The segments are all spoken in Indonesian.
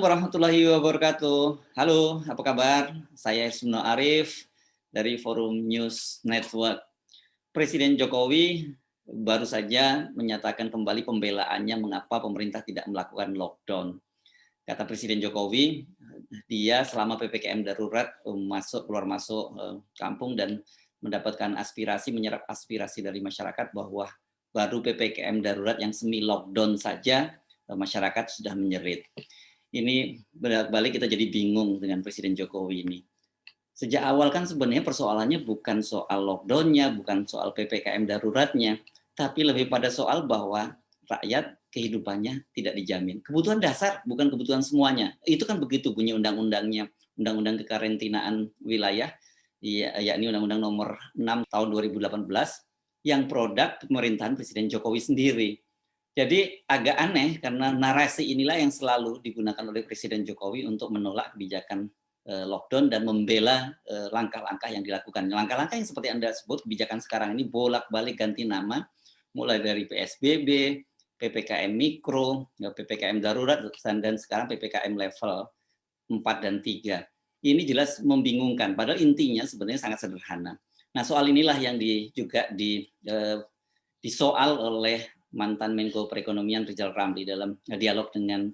warahmatullahi wabarakatuh. Halo, apa kabar? Saya Ismno Arif dari Forum News Network. Presiden Jokowi baru saja menyatakan kembali pembelaannya mengapa pemerintah tidak melakukan lockdown. Kata Presiden Jokowi, dia selama PPKM darurat keluar masuk kampung dan mendapatkan aspirasi, menyerap aspirasi dari masyarakat bahwa baru PPKM darurat yang semi lockdown saja masyarakat sudah menyerit. Ini balik kita jadi bingung dengan Presiden Jokowi ini. Sejak awal kan sebenarnya persoalannya bukan soal lockdown-nya, bukan soal PPKM daruratnya, tapi lebih pada soal bahwa rakyat kehidupannya tidak dijamin. Kebutuhan dasar bukan kebutuhan semuanya. Itu kan begitu bunyi undang-undangnya, Undang-Undang Kekarantinaan Wilayah, yakni Undang-Undang Nomor 6 Tahun 2018 yang produk pemerintahan Presiden Jokowi sendiri. Jadi agak aneh karena narasi inilah yang selalu digunakan oleh Presiden Jokowi untuk menolak kebijakan lockdown dan membela langkah-langkah yang dilakukan. Langkah-langkah yang seperti Anda sebut, kebijakan sekarang ini bolak-balik ganti nama, mulai dari PSBB, PPKM Mikro, PPKM Darurat, dan sekarang PPKM level 4 dan 3. Ini jelas membingungkan, padahal intinya sebenarnya sangat sederhana. Nah, soal inilah yang juga disoal oleh mantan Menko Perekonomian Rizal Ramli dalam dialog dengan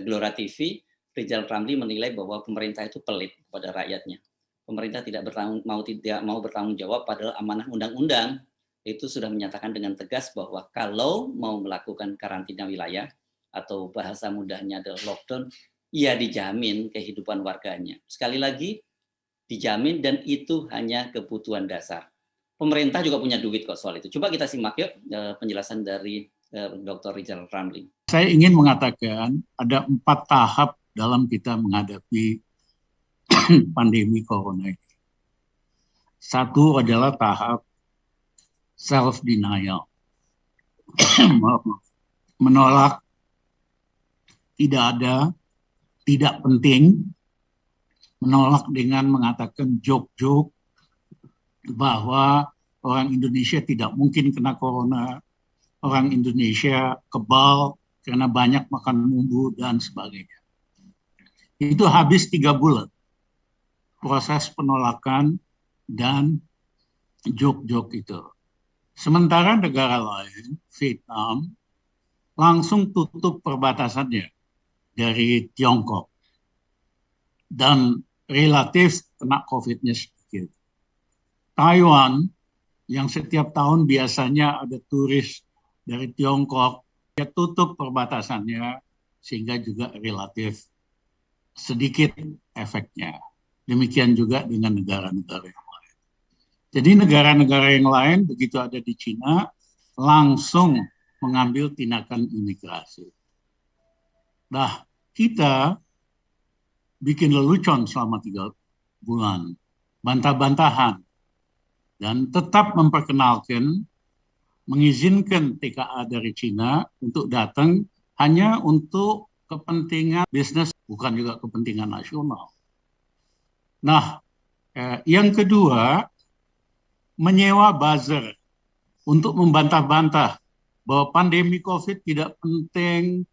Glora TV. Rizal Ramli menilai bahwa pemerintah itu pelit kepada rakyatnya. Pemerintah tidak mau bertanggung jawab, padahal amanah undang-undang itu sudah menyatakan dengan tegas bahwa kalau mau melakukan karantina wilayah atau bahasa mudahnya adalah lockdown, ia dijamin kehidupan warganya. Sekali lagi, dijamin, dan itu hanya kebutuhan dasar. Pemerintah juga punya duit kok soal itu. Coba kita simak yuk penjelasan dari Dr. Rizal Ramli. Saya ingin mengatakan ada 4 tahap dalam kita menghadapi pandemi corona ini. Satu adalah tahap self-denial. Menolak, tidak ada, tidak penting, menolak dengan mengatakan joke-joke bahwa orang Indonesia tidak mungkin kena corona, orang Indonesia kebal karena banyak makan bumbu dan sebagainya. Itu habis 3 bulan proses penolakan dan joke-joke itu. Sementara negara lain, Vietnam, langsung tutup perbatasannya dari Tiongkok dan relatif kena COVID-nya sedikit. Taiwan, yang setiap tahun biasanya ada turis dari Tiongkok, dia tutup perbatasannya sehingga juga relatif sedikit efeknya. Demikian juga dengan negara-negara yang lain. Jadi negara-negara yang lain begitu ada di Cina langsung mengambil tindakan imigrasi. Nah, kita bikin lelucon selama 3 bulan, bantah-bantahan, dan tetap memperkenalkan, mengizinkan TKA dari Cina untuk datang hanya untuk kepentingan bisnis, bukan juga kepentingan nasional. Nah, yang kedua, menyewa buzzer untuk membantah-bantah bahwa pandemi COVID tidak penting,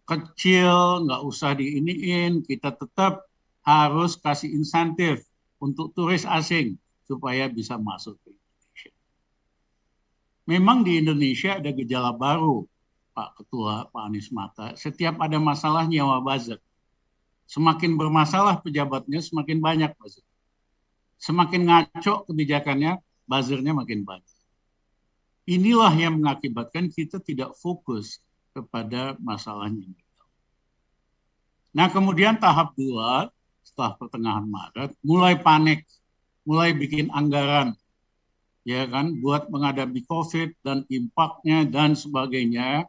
kecil, nggak usah diiniin, kita tetap harus kasih insentif untuk turis asing supaya bisa masuk ke Indonesia. Memang di Indonesia ada gejala baru, Pak Ketua, Pak Anies Mata. Setiap ada masalah nyewa buzzer. Semakin bermasalah pejabatnya, semakin banyak buzzer. Semakin ngaco kebijakannya, buzzernya makin banyak. Inilah yang mengakibatkan kita tidak fokus kepada masalahnya. Nah, kemudian tahap 2, setelah pertengahan Maret, mulai panik, mulai bikin anggaran, ya kan, buat menghadapi COVID dan impaknya dan sebagainya.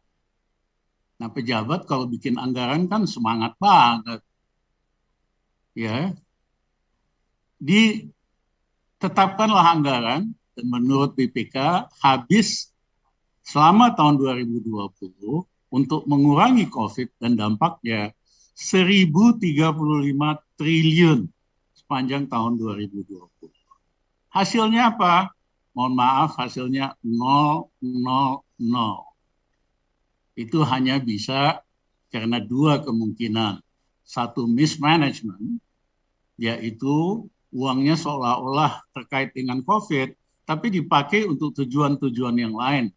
Nah, pejabat kalau bikin anggaran kan semangat banget, ya. Ditetapkanlah anggaran dan menurut BPK habis selama tahun 2020 untuk mengurangi COVID dan dampaknya 1.035 triliun sepanjang tahun 2020. Hasilnya apa? Mohon maaf, hasilnya 000. Itu hanya bisa karena 2 kemungkinan. satu mismanagement, yaitu uangnya seolah-olah terkait dengan COVID, tapi dipakai untuk tujuan-tujuan yang lain.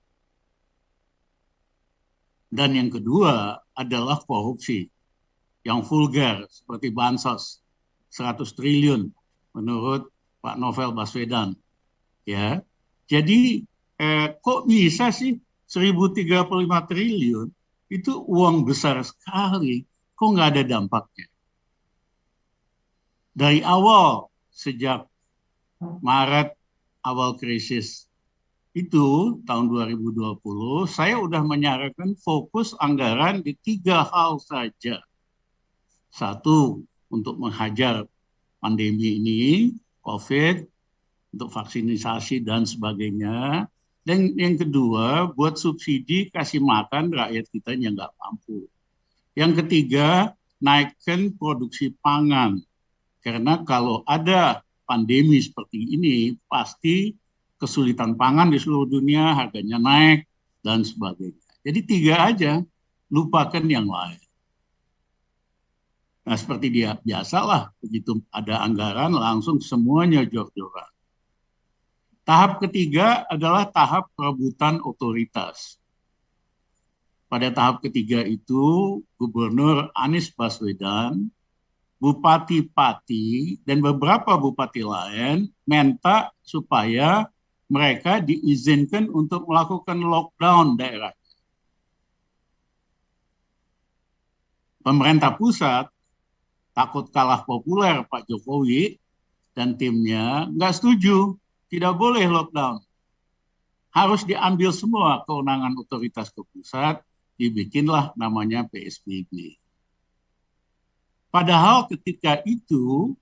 Dan yang kedua adalah korupsi yang vulgar seperti bansos 100 triliun menurut Pak Novel Baswedan. Ya, jadi kok bisa sih 1035 triliun itu uang besar sekali, kok nggak ada dampaknya? Dari awal, sejak Maret awal krisis itu tahun 2020, saya udah menyarankan fokus anggaran di 3 hal saja. Satu, untuk menghajar pandemi ini, COVID, untuk vaksinasi dan sebagainya. Dan yang kedua, buat subsidi kasih makan rakyat kita yang nggak mampu. Yang ketiga, naikkan produksi pangan. Karena kalau ada pandemi seperti ini, pasti kesulitan pangan di seluruh dunia, harganya naik, dan sebagainya. Jadi 3 aja, lupakan yang lain. Nah, seperti dia biasalah, begitu ada anggaran langsung semuanya jor-joran. Tahap ketiga adalah tahap perebutan otoritas. Pada tahap ketiga itu, Gubernur Anies Baswedan, Bupati Pati, dan beberapa bupati lain minta supaya mereka diizinkan untuk melakukan lockdown daerah. Pemerintah pusat takut kalah populer Pak Jokowi dan timnya nggak setuju, tidak boleh lockdown. Harus diambil semua kewenangan otoritas ke pusat, dibikinlah namanya PSBB. Padahal ketika itu,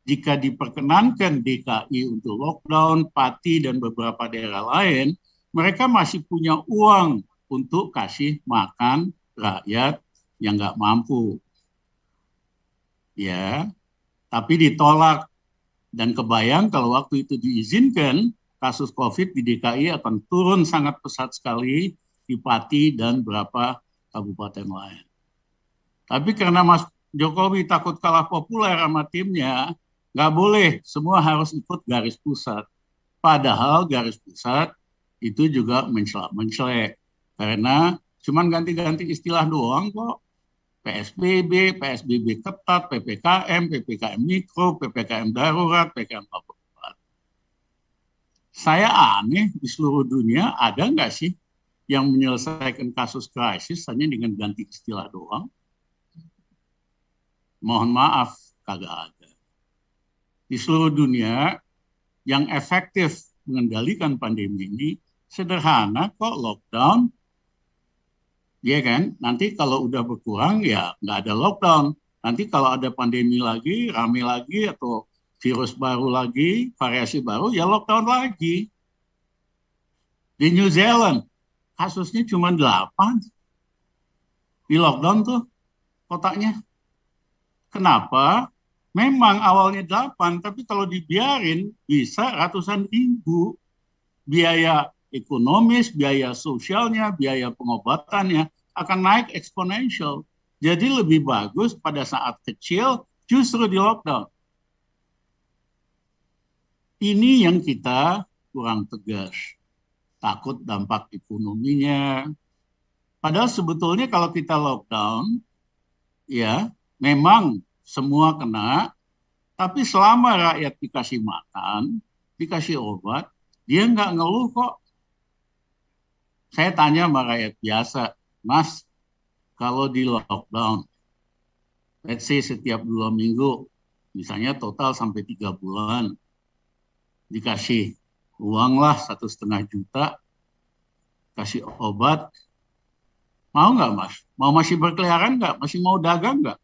jika diperkenankan DKI untuk lockdown, Pati dan beberapa daerah lain, mereka masih punya uang untuk kasih makan rakyat yang nggak mampu. Ya, tapi ditolak. Dan kebayang kalau waktu itu diizinkan, kasus COVID di DKI akan turun sangat pesat sekali di Pati dan beberapa kabupaten lain. Tapi karena Mas Jokowi takut kalah populer sama timnya, nggak boleh, semua harus ikut garis pusat. Padahal garis pusat itu juga mencelek. Karena cuma ganti-ganti istilah doang kok. PSBB, PSBB ketat, PPKM, PPKM mikro, PPKM darurat, PPKM darurat. Saya aneh, di seluruh dunia ada nggak sih yang menyelesaikan kasus krisis hanya dengan ganti istilah doang? Mohon maaf, kagak ada. Di seluruh dunia yang efektif mengendalikan pandemi ini sederhana kok, lockdown. Iya kan? Nanti kalau udah berkurang ya nggak ada lockdown. Nanti kalau ada pandemi lagi, rame lagi atau virus baru lagi, variasi baru, ya lockdown lagi. Di New Zealand kasusnya cuma 8 di lockdown tuh kotanya. Kenapa? Memang awalnya 8, tapi kalau dibiarin bisa ratusan ribu. Biaya ekonomis, biaya sosialnya, biaya pengobatannya akan naik eksponensial. Jadi lebih bagus pada saat kecil justru di lockdown. Ini yang kita kurang tegas. Takut dampak ekonominya. Padahal sebetulnya kalau kita lockdown, ya memang semua kena, tapi selama rakyat dikasih makan, dikasih obat, dia nggak ngeluh kok. Saya tanya sama rakyat biasa, Mas, kalau di lockdown, let's say setiap 2 minggu, misalnya total sampai 3 bulan, dikasih uang lah 1,5 juta, kasih obat, mau nggak Mas? Mau masih berkeliaran nggak? Masih mau dagang nggak?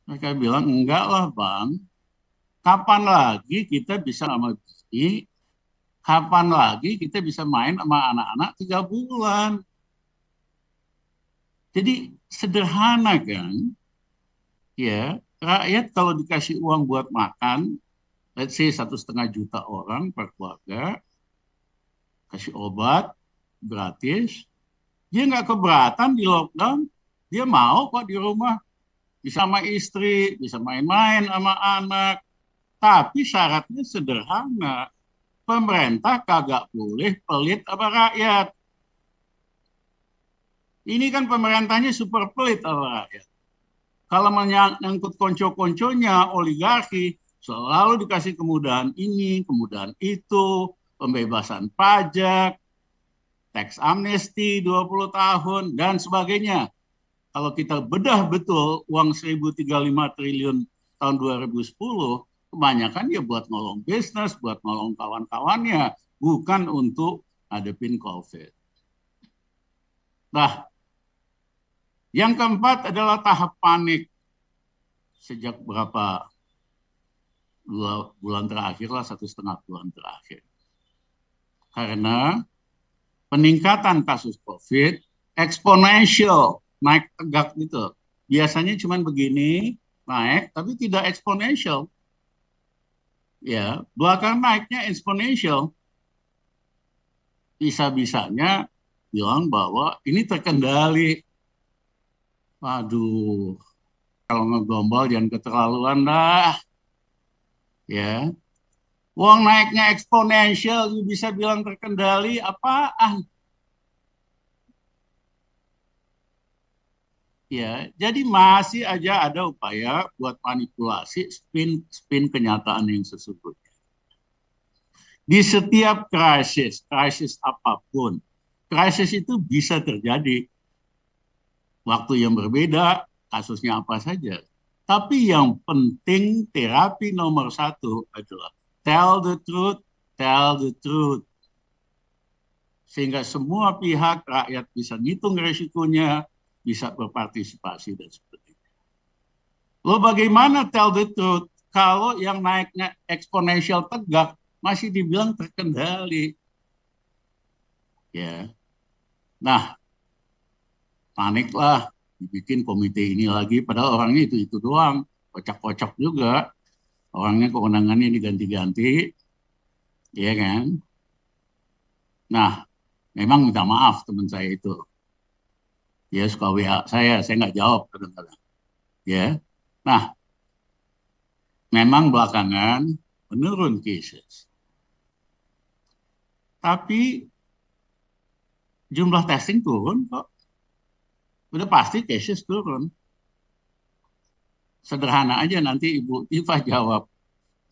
Mereka bilang, enggak lah Bang. Kapan lagi kita bisa sama bini? Kapan lagi kita bisa main sama anak-anak 3 bulan? Jadi sederhana kan? Ya, rakyat kalau dikasih uang buat makan, let's say 1,5 juta orang per keluarga, kasih obat gratis, dia nggak keberatan di lockdown, dia mau kok di rumah. bisa sama istri, bisa main-main sama anak. Tapi syaratnya sederhana. Pemerintah kagak boleh pelit sama rakyat. Ini kan pemerintahnya super pelit sama rakyat. Kalau menyangkut konco-konconya, oligarki, selalu dikasih kemudahan ini, kemudahan itu, pembebasan pajak, tax amnesty 20 tahun, dan sebagainya. Kalau kita bedah betul uang 1.035 triliun tahun 2010, kebanyakan ya buat nolong bisnis, buat nolong kawan-kawannya, bukan untuk hadapin COVID. Nah, yang keempat adalah tahap panik. Sejak berapa 2 bulan terakhir lah, 1,5 bulan terakhir. Karena peningkatan kasus COVID eksponensial, naik tegak gitu. Biasanya cuma begini, naik, tapi tidak eksponensial. Ya, belakang naiknya eksponensial. Bisa-bisanya bilang bahwa ini terkendali. Waduh, kalau ngegombal jangan keterlaluan dah. Ya, uang naiknya eksponensial, bisa bilang terkendali, apaan? Ya, jadi masih aja ada upaya buat manipulasi spin kenyataan yang sesungguhnya. Di setiap krisis apapun, krisis itu bisa terjadi. Waktu yang berbeda, kasusnya apa saja. Tapi yang penting terapi nomor satu adalah tell the truth, tell the truth. Sehingga semua pihak, rakyat bisa ngitung resikonya, bisa berpartisipasi dan sebagainya. Lo bagaimana tell the truth kalau yang naiknya eksponensial tegak masih dibilang terkendali? Ya, nah paniklah, dibikin komite ini lagi, padahal orangnya itu doang, kocak-kocak juga, orangnya kewenangannya diganti-ganti, ya kan? Nah, memang minta maaf teman saya itu, ya suka WA saya nggak jawab kadang-kadang, ya. Nah, memang belakangan menurun cases, tapi jumlah testing turun kok, udah pasti cases turun. Sederhana aja nanti Ibu Iva jawab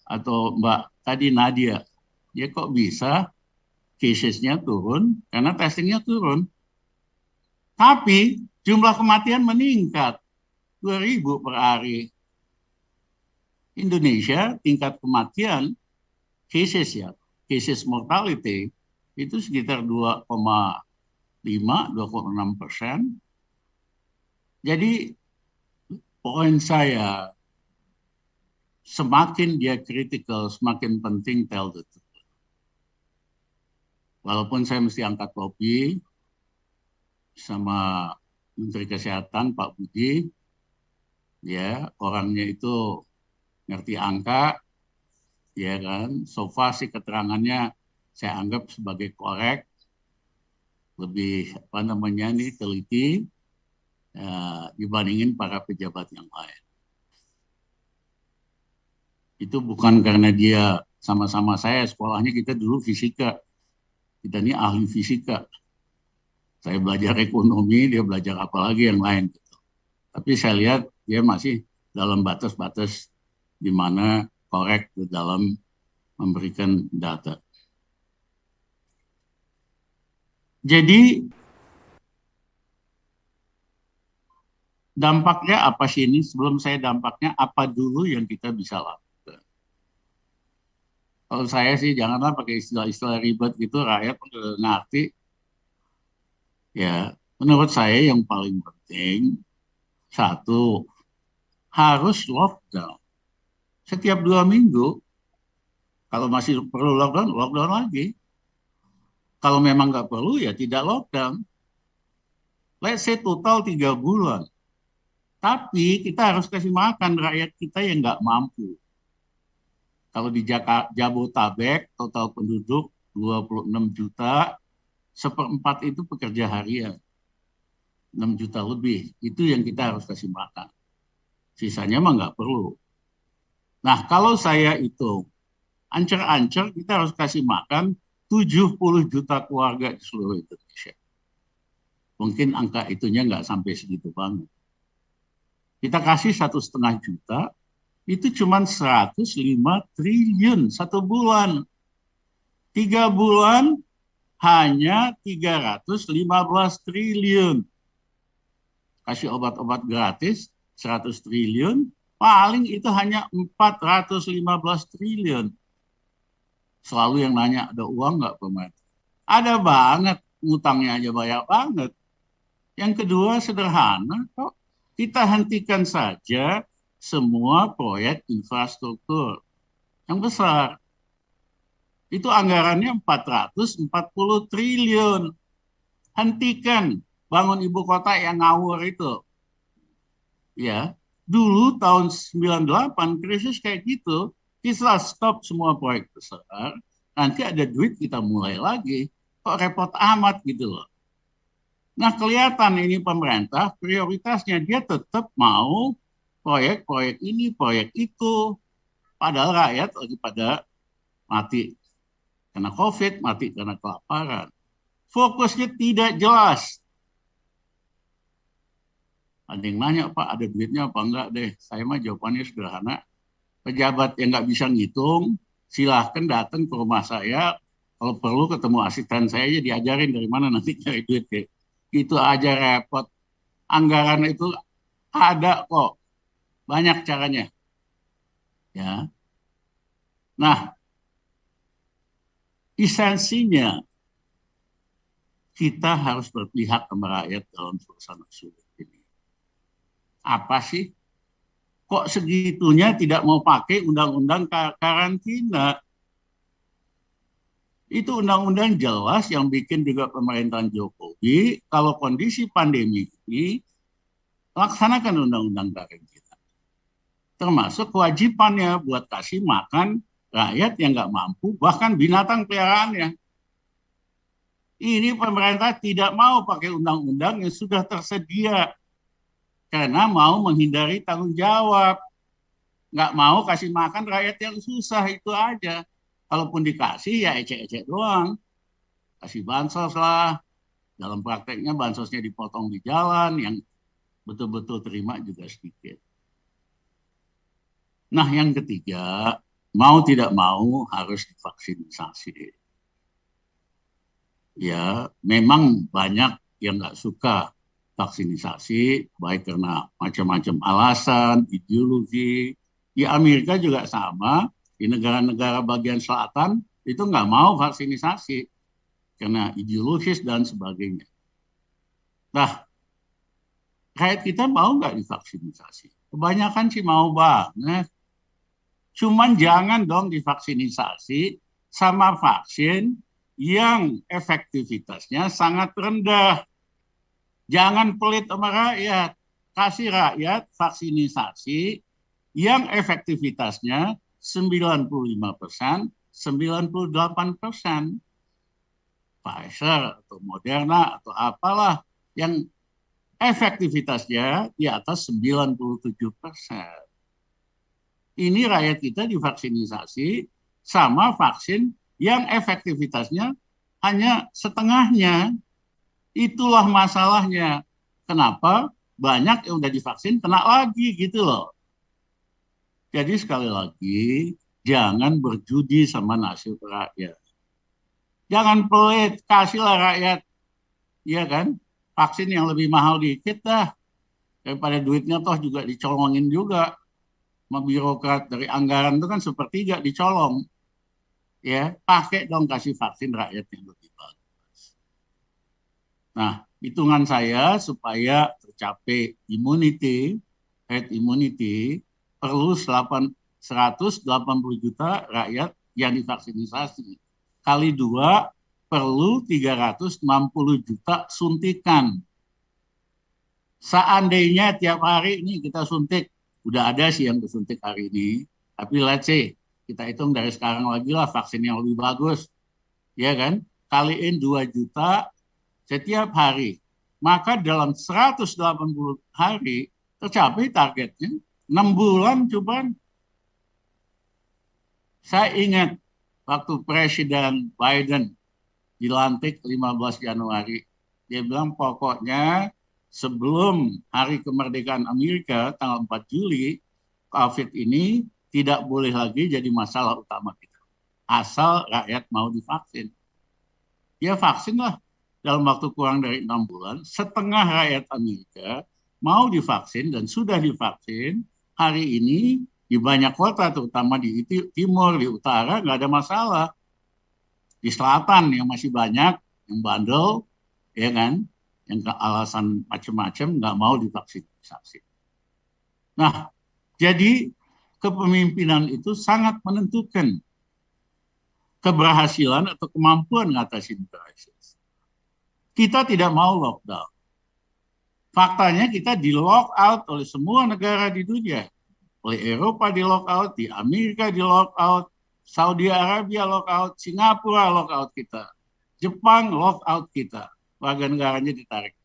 atau Mbak tadi Nadia, ya kok bisa casesnya turun karena testingnya turun. Tapi jumlah kematian meningkat 2.000 per hari. Indonesia tingkat kematian cases ya, cases mortality itu sekitar 2,5-2,6%. Jadi poin saya, semakin dia kritikal, semakin penting tell the truth. Walaupun saya mesti angkat topi sama Menteri Kesehatan Pak Budi, ya orangnya itu ngerti angka, ya kan. So far sih keterangannya saya anggap sebagai korek, lebih apa namanya nih teliti dibandingin para pejabat yang lain. Itu bukan karena dia sama-sama saya, sekolahnya kita dulu fisika, kita ini ahli fisika. Saya belajar ekonomi, dia belajar apa lagi yang lain. Gitu. Tapi saya lihat dia masih dalam batas-batas di mana korek dalam memberikan data. Jadi dampaknya apa sih ini? Sebelum saya dampaknya, apa dulu yang kita bisa lakukan? Kalau saya sih janganlah pakai istilah-istilah ribet gitu, rakyat ngerti. Ya, menurut saya yang paling penting, satu, harus lockdown. Setiap 2 minggu, kalau masih perlu lockdown, lockdown lagi. Kalau memang nggak perlu, ya tidak lockdown. Let's say total 3 bulan. Tapi kita harus kasih makan rakyat kita yang nggak mampu. Kalau di Jabotabek, total penduduk 26 juta, seperempat itu pekerja harian. 6 juta lebih, itu yang kita harus kasih makan. Sisanya mah nggak perlu. Nah, kalau saya hitung, ancer-ancer kita harus kasih makan 70 juta keluarga di seluruh Indonesia. Mungkin angka itunya nggak sampai segitu banget. Kita kasih 1,5 juta, itu cuma 105 triliun satu bulan. 3 bulan hanya 315 triliun. Kasih obat-obat gratis 100 triliun, paling itu hanya 415 triliun. Selalu yang nanya, ada uang nggak pemerintah? Ada banget, ngutangnya aja banyak banget. Yang kedua sederhana kok, kita hentikan saja semua proyek infrastruktur yang besar. Itu anggarannya 440 triliun. Hentikan bangun ibu kota yang ngawur itu. Ya, dulu tahun 98 krisis kayak gitu, kita stop semua proyek besar. Nanti ada duit kita mulai lagi. Kok repot amat gitu loh. Nah, kelihatan ini pemerintah prioritasnya dia tetap mau proyek-proyek ini, proyek itu. Padahal rakyat lagi pada mati karena COVID, mati karena kelaparan. Fokusnya tidak jelas. Ada yang nanya, Pak, ada duitnya apa enggak deh? Saya mah jawabannya sederhana. Pejabat yang nggak bisa ngitung, silahkan datang ke rumah saya. Kalau perlu ketemu asisten saya, ya diajarin dari mana nanti cari duit. Deh. Itu aja repot. Anggaran itu ada kok. Banyak caranya. Ya. Nah, esensinya kita harus berpihak kepada rakyat dalam suasana sulit ini. Apa sih? Kok segitunya tidak mau pakai undang-undang karantina? Itu undang-undang jelas yang bikin juga pemerintahan Jokowi, kalau kondisi pandemi ini, laksanakan undang-undang karantina. Termasuk kewajibannya buat kasih makan rakyat yang nggak mampu, bahkan binatang peliharaannya. Ini pemerintah tidak mau pakai undang-undang yang sudah tersedia karena mau menghindari tanggung jawab. Nggak mau kasih makan rakyat yang susah, itu aja. Kalaupun dikasih ya ecek-ecek doang. Kasih bansos lah. Dalam prakteknya bansosnya dipotong di jalan, yang betul-betul terima juga sedikit. Nah, yang ketiga, mau tidak mau harus divaksinasi. Ya, memang banyak yang nggak suka vaksinasi, baik karena macam-macam alasan, ideologi. Di Amerika juga sama, di negara-negara bagian selatan itu nggak mau vaksinasi karena ideologis dan sebagainya. Nah, rakyat kita mau nggak divaksinasi? Kebanyakan sih mau banget. Cuman jangan dong divaksinasi sama vaksin yang efektivitasnya sangat rendah. Jangan pelit sama rakyat. Kasih rakyat vaksinasi yang efektivitasnya 95%, 98%. Pfizer atau Moderna atau apalah yang efektivitasnya di atas 97%. Ini rakyat kita divaksinasi sama vaksin yang efektivitasnya hanya setengahnya. Itulah masalahnya. Kenapa banyak yang udah divaksin kena lagi gitu loh. Jadi sekali lagi, jangan berjudi sama nasib rakyat. Jangan pelit, kasihlah rakyat, iya kan, vaksin yang lebih mahal dikit dah. Daripada duitnya toh juga dicolongin juga. Sama birokrat dari anggaran itu kan sepertiga dicolong. Ya, pakai dong kasih vaksin rakyat yang lebih bagus. Nah, hitungan saya supaya tercapai immunity, herd immunity, perlu 180 juta rakyat yang divaksinasi. Kali 2 perlu 360 juta suntikan. Seandainya tiap hari ini kita suntik, udah ada sih yang disuntik hari ini, tapi let's say kita hitung dari sekarang lagi lah vaksin yang lebih bagus, ya kan? Kaliin 2 juta setiap hari. Maka dalam 180 hari tercapai targetnya 6 bulan coba. Saya ingat waktu Presiden Biden dilantik 15 Januari. Dia bilang pokoknya sebelum hari kemerdekaan Amerika tanggal 4 Juli, COVID ini tidak boleh lagi jadi masalah utama kita. Asal rakyat mau divaksin. Ya vaksin lah. Dalam waktu kurang dari 6 bulan, setengah rakyat Amerika mau divaksin dan sudah divaksin. Hari ini di banyak kota, terutama di timur, di utara, nggak ada masalah. Di selatan yang masih banyak, yang bandel, ya kan, yang ke alasan macam-macam nggak mau divaksin. Nah, jadi kepemimpinan itu sangat menentukan keberhasilan atau kemampuan mengatasi krisis. Kita tidak mau lockdown. Faktanya kita di lock out oleh semua negara di dunia. Oleh Eropa di lock out, di Amerika di lock out, Saudi Arabia lock out, Singapura lock out kita. Jepang lock out kita. Warga negaranya ditarik.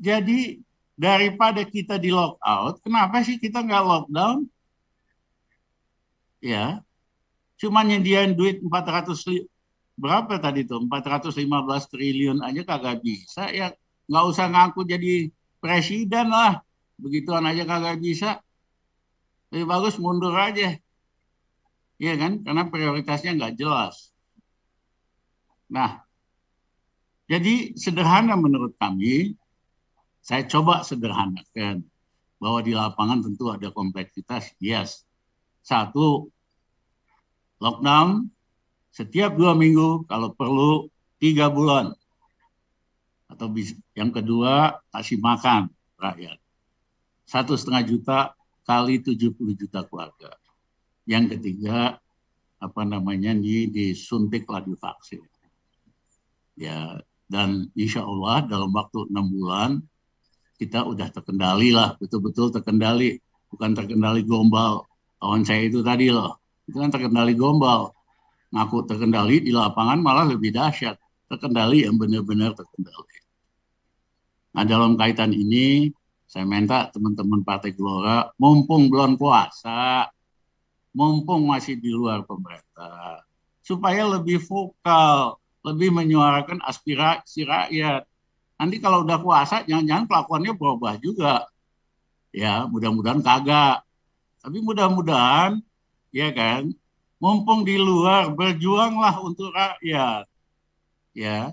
Jadi daripada kita di lock out, kenapa sih kita nggak lockdown? Ya, cuma nyediain duit 400 berapa tadi tuh 415 triliun aja kagak bisa ya, nggak usah ngaku jadi presiden lah, begituan aja kagak bisa, lebih bagus mundur aja, ya kan, karena prioritasnya nggak jelas. Nah, jadi sederhana menurut kami, saya coba sederhanakan bahwa di lapangan tentu ada kompleksitas, yes. Satu, lockdown setiap 2 minggu, kalau perlu 3 bulan. Atau yang kedua, kasih makan rakyat. 1,5 juta kali 70 juta keluarga. Yang ketiga, disuntik lagi vaksin. Ya, dan insya Allah dalam waktu 6 bulan, kita udah terkendali lah, betul-betul terkendali. Bukan terkendali gombal. Kawan saya itu tadi loh, itu kan terkendali gombal. Ngaku terkendali, di lapangan malah lebih dahsyat. Terkendali yang benar-benar terkendali. Nah, dalam kaitan ini, saya minta teman-teman Partai Gelora, mumpung belum puasa, mumpung masih di luar pemerintah, supaya lebih vokal, lebih menyuarakan aspirasi rakyat. Nanti kalau udah puasa, jangan-jangan kelakuannya berubah juga. Ya, mudah-mudahan kagak. Tapi mudah-mudahan, ya kan, mumpung di luar, berjuanglah untuk rakyat. Ya,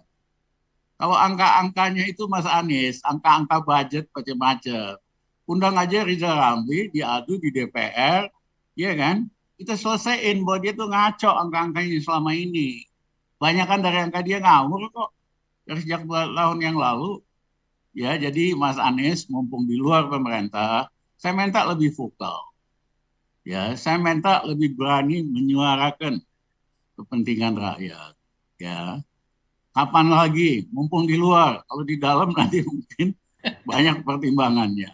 kalau angka-angkanya itu Mas Anies, angka-angka budget macam-macam. Undang aja Rizal Ramli, diadu di DPR, ya kan? Kita selesaiin bahwa dia tuh ngaco angka-angkanya selama ini. Banyak kan dari angka dia ngawur kok. Dari sejak tahun yang lalu. Ya, jadi Mas Anies mumpung di luar pemerintah, saya minta lebih vokal. Ya, saya minta lebih berani menyuarakan kepentingan rakyat. Ya, kapan lagi? Mumpung di luar. Kalau di dalam nanti mungkin banyak pertimbangannya.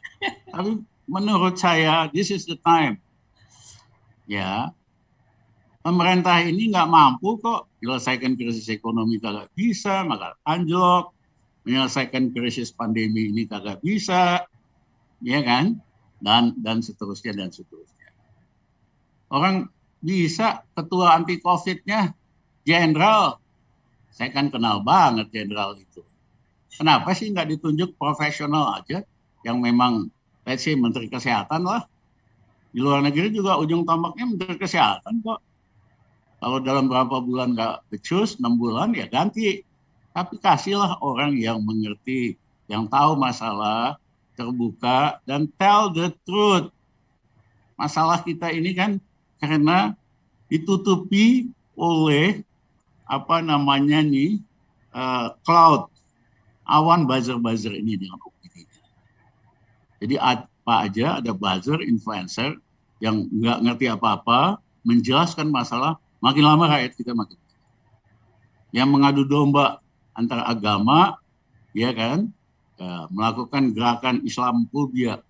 Tapi menurut saya, this is the time. Ya, pemerintah ini nggak mampu kok menyelesaikan krisis ekonomi kagak bisa, maka anjlok. Menyelesaikan krisis pandemi ini kagak bisa, ya kan? Dan seterusnya dan seterusnya. Orang bisa ketua anti COVID-nya jenderal, saya kan kenal banget jenderal itu. Kenapa sih nggak ditunjuk profesional aja yang memang, let's say menteri kesehatan lah. Di luar negeri juga ujung tombaknya menteri kesehatan kok. Kalau dalam berapa bulan nggak becus, 6 bulan ya ganti. Tapi kasihlah orang yang mengerti, yang tahu masalah, terbuka, dan tell the truth. Masalah kita ini kan karena ditutupi oleh cloud, awan buzzer-buzzer ini dengan opini. Jadi apa aja ada buzzer, influencer yang nggak ngerti apa-apa, menjelaskan masalah, makin lama rakyat kita makin. Yang mengadu domba antara agama, ya kan, ya, melakukan gerakan Islamophobia.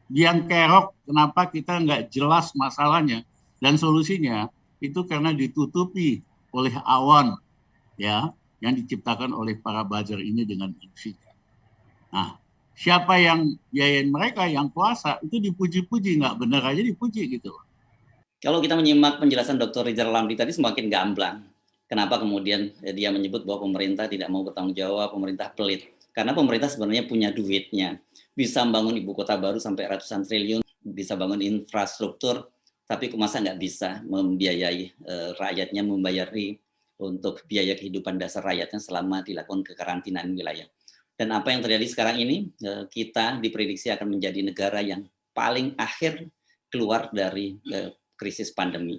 Yang kerok, kenapa kita nggak jelas masalahnya dan solusinya, itu karena ditutupi oleh awan, ya, yang diciptakan oleh para buzzer ini dengan ilusinya. Nah, Siapa yang biayain mereka, yang kuasa, itu dipuji-puji, nggak benar aja dipuji gitu. Kalau kita menyimak penjelasan Dr. Rizal Ramli tadi semakin gamblang. Kenapa kemudian dia menyebut bahwa pemerintah tidak mau bertanggung jawab, pemerintah pelit. Karena pemerintah sebenarnya punya duitnya. Bisa membangun ibu kota baru sampai ratusan triliun, bisa bangun infrastruktur, tapi masa nggak bisa membiayai rakyatnya, membayari untuk biaya kehidupan dasar rakyatnya selama dilakukan kekarantinaan wilayah. Dan apa yang terjadi sekarang ini, kita diprediksi akan menjadi negara yang paling akhir keluar dari krisis pandemi.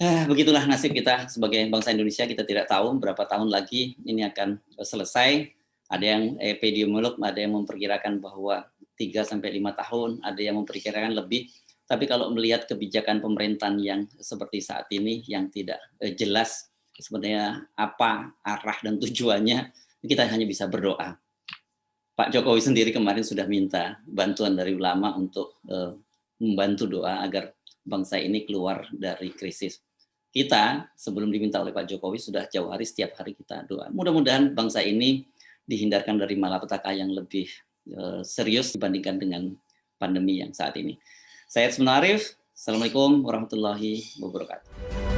Begitulah nasib kita sebagai bangsa Indonesia. Kita tidak tahu berapa tahun lagi ini akan selesai. Ada yang epidemiolog, ada yang memperkirakan bahwa 3-5 tahun, ada yang memperkirakan lebih. Tapi kalau melihat kebijakan pemerintahan yang seperti saat ini, yang tidak jelas sebenarnya apa arah dan tujuannya, kita hanya bisa berdoa. Pak Jokowi sendiri kemarin sudah minta bantuan dari ulama untuk membantu doa agar bangsa ini keluar dari krisis. Kita sebelum diminta oleh Pak Jokowi sudah jauh hari setiap hari kita doa. Mudah-mudahan bangsa ini dihindarkan dari malapetaka yang lebih serius dibandingkan dengan pandemi yang saat ini. Saya Ismuna Arif. Assalamualaikum warahmatullahi wabarakatuh.